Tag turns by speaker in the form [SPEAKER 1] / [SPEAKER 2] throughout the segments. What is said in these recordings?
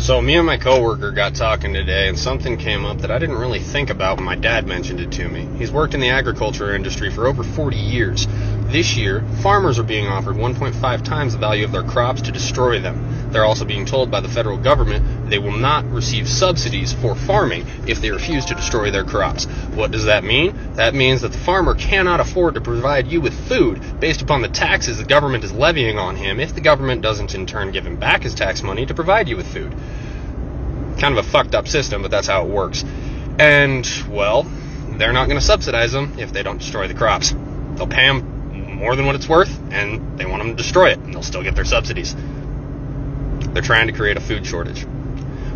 [SPEAKER 1] So me and my coworker got talking today, and something came up that I didn't really think about when my dad mentioned it to me. He's worked in the agriculture industry for over 40 years. This year, farmers are being offered 1.5 times the value of their crops to destroy them. They're also being told by the federal government they will not receive subsidies for farming if they refuse to destroy their crops. What does that mean? That means that the farmer cannot afford to provide you with food based upon the taxes the government is levying on him if the government doesn't in turn give him back his tax money to provide you with food. Kind of a fucked up system, but that's how it works. And, well, they're not going to subsidize them if they don't destroy the crops. They'll pay them more than what it's worth, and they want them to destroy it, and they'll still get their subsidies. They're trying to create a food shortage.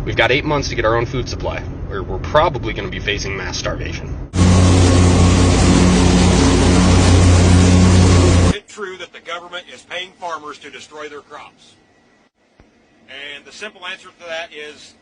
[SPEAKER 1] We've got 8 months to get our own food supply, or we're probably going to be facing mass starvation.
[SPEAKER 2] Is it true that the government is paying farmers to destroy their crops? And the simple answer to that is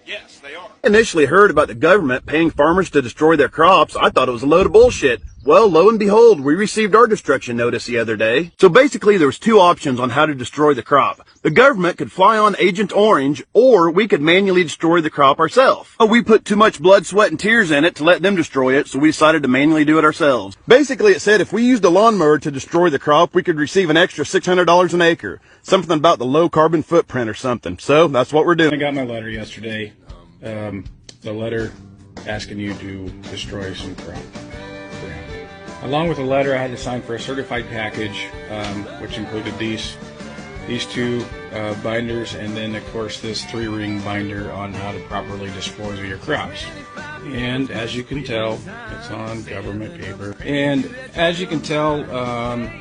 [SPEAKER 2] yes, they are.
[SPEAKER 3] Initially heard about the government paying farmers to destroy their crops, I thought it was a load of bullshit. Well, lo and behold, we received our destruction notice the other day. So basically there was two options on how to destroy the crop. The government could fly on Agent Orange, or we could manually destroy the crop ourselves. Oh, we put too much blood, sweat, and tears in it to let them destroy it, so we decided to manually do it ourselves. Basically it said if we used a lawnmower to destroy the crop, we could receive an extra $600 an acre. Something about the low carbon footprint or something. So that's what we're doing.
[SPEAKER 4] I got my letter yesterday. The letter asking you to destroy some crop. Along with the letter, I had to sign for a certified package, which included these two binders, and then of course this 3-ring binder on how to properly dispose of your crops. And as you can tell, it's on government paper. And as you can tell,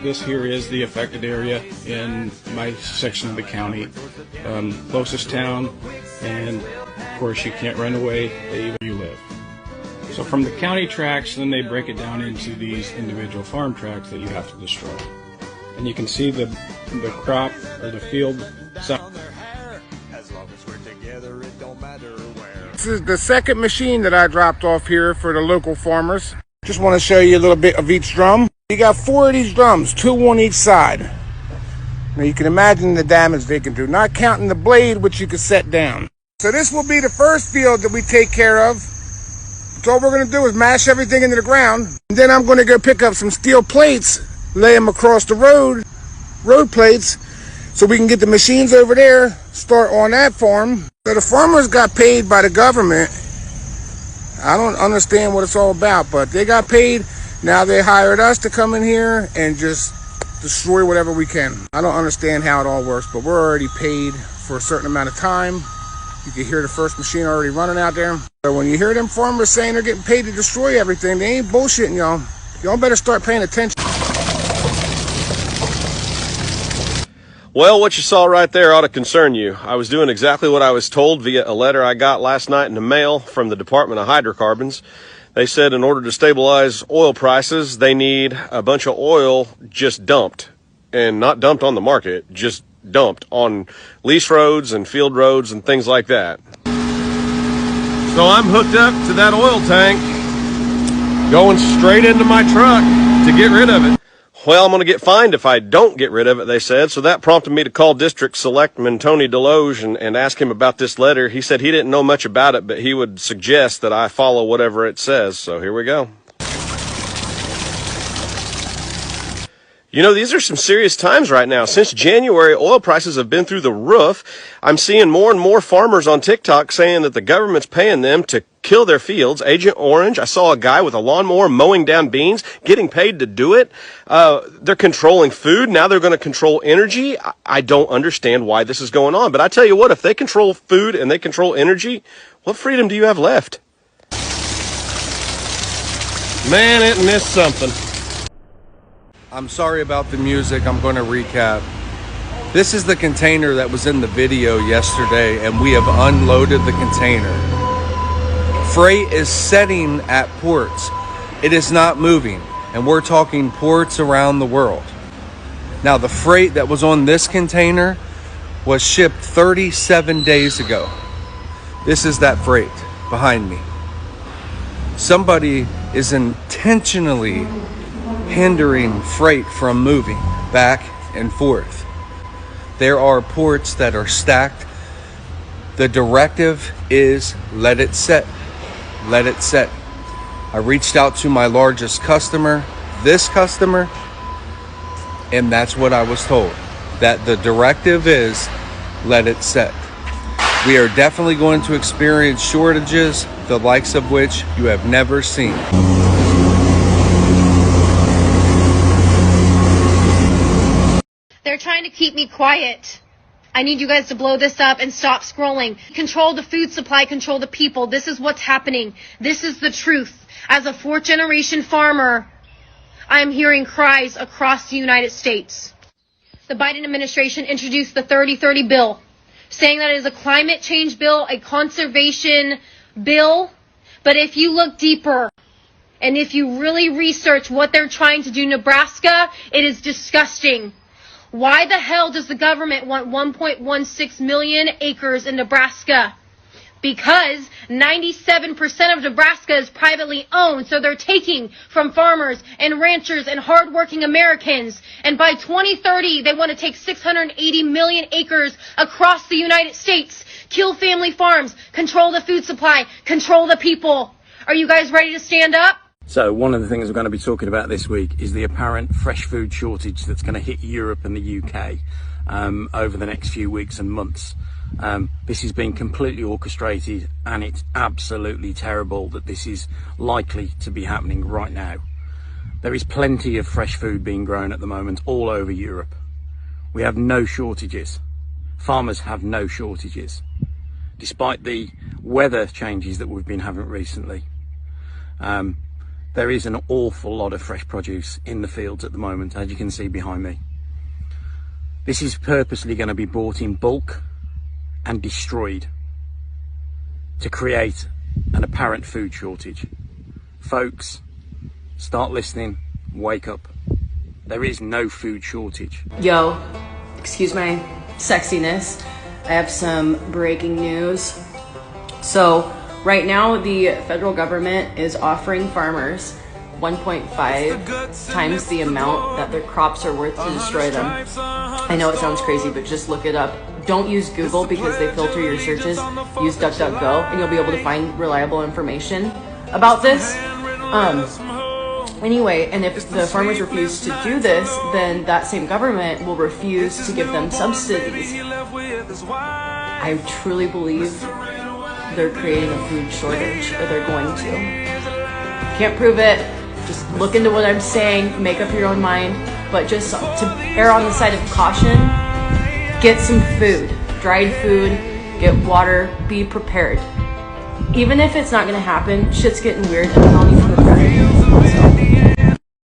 [SPEAKER 4] this here is the affected area in my section of the county, closest town, and of course you can't run away even where you live. So from the county tracts, then they break it down into these individual farm tracts that you have to destroy. And you can see the crop or the field.
[SPEAKER 5] This is the second machine that I dropped off here for the local farmers. Just want to show you a little bit of each drum. You got 4 of these drums, 2 on each side. Now you can imagine the damage they can do, not counting the blade which you can set down. So this will be the first field that we take care of. So all we're going to do is mash everything into the ground. And then I'm going to go pick up some steel plates, lay them across the road plates, so we can get the machines over there, start on that farm. So the farmers got paid by the government. I don't understand what it's all about, but they got paid. Now they hired us to come in here and just destroy whatever we can. I don't understand how it all works, but we're already paid for a certain amount of time. You can hear the first machine already running out there. So when you hear them farmers saying they're getting paid to destroy everything, they ain't bullshitting y'all. Y'all better start paying attention.
[SPEAKER 6] Well, what you saw right there ought to concern you. I was doing exactly what I was told via a letter I got last night in the mail from the Department of Hydrocarbons. They said in order to stabilize oil prices, they need a bunch of oil just dumped. And not dumped on the market, just dumped on lease roads and field roads and things like that. So I'm hooked up to that oil tank, going straight into my truck to get rid of it. Well, I'm going to get fined if I don't get rid of it, they said. So that prompted me to call District Selectman Tony Deloge and ask him about this letter. He said he didn't know much about it, but he would suggest that I follow whatever it says. So here we go. You know, these are some serious times right now. Since January, oil prices have been through the roof. I'm seeing more and more farmers on TikTok saying that the government's paying them to kill their fields. Agent Orange, I saw a guy with a lawnmower mowing down beans, getting paid to do it. They're controlling food. Now they're going to control energy. I don't understand why this is going on. But I tell you what, if they control food and they control energy, what freedom do you have left? Man, isn't this something?
[SPEAKER 7] I'm sorry about the music. I'm going to recap. This is the container that was in the video yesterday, and we have unloaded the container. Freight is setting at ports. It is not moving, and we're talking ports around the world. Now, the freight that was on this container was shipped 37 days ago. This is that freight behind me. Somebody is intentionally hindering freight from moving back and forth. There are ports that are stacked The directive is let it set. Let it set. I reached out to my largest customer, this customer, and that's what I was told. That the directive is let it set. We are definitely going to experience shortages, the likes of which you have never seen.
[SPEAKER 8] They're trying to keep me quiet. I need you guys to blow this up and stop scrolling. Control the food supply, control the people. This is what's happening. This is the truth. As a fourth-generation farmer, I am hearing cries across the United States. The Biden administration introduced the 30-30 bill, saying that it is a climate change bill, a conservation bill. But if you look deeper and if you really research what they're trying to do in Nebraska, it is disgusting. Why the hell does the government want 1.16 million acres in Nebraska? Because 97% of Nebraska is privately owned, so they're taking from farmers and ranchers and hardworking Americans. And by 2030, they want to take 680 million acres across the United States, kill family farms, control the food supply, control the people. Are you guys ready to stand up?
[SPEAKER 9] So one of the things we're going to be talking about this week is the apparent fresh food shortage that's going to hit Europe and the UK over the next few weeks and months. This is being completely orchestrated, and it's absolutely terrible that this is likely to be happening right now. There is plenty of fresh food being grown at the moment all over Europe. We have no shortages. Farmers have no shortages, despite the weather changes that we've been having recently. There is an awful lot of fresh produce in the fields at the moment, as you can see behind me. This is purposely going to be bought in bulk and destroyed to create an apparent food shortage. Folks, start listening, wake up. There is no food shortage.
[SPEAKER 10] Yo, excuse my sexiness. I have some breaking news. So, right now, the federal government is offering farmers 1.5 times the amount that their crops are worth to destroy them. I know it sounds crazy, but just look it up. Don't use Google because they filter your searches. Use DuckDuckGo and you'll be able to find reliable information about this. Anyway, and if the farmers refuse to do this, then that same government will refuse to give them subsidies. I truly believe they're creating a food shortage, or they're going to. Can't prove it. Just look into what I'm saying, make up your own mind, but just to err on the side of caution, get some food, dried food, get water, be prepared. Even if it's not gonna happen, shit's getting weird and I don't even prepare.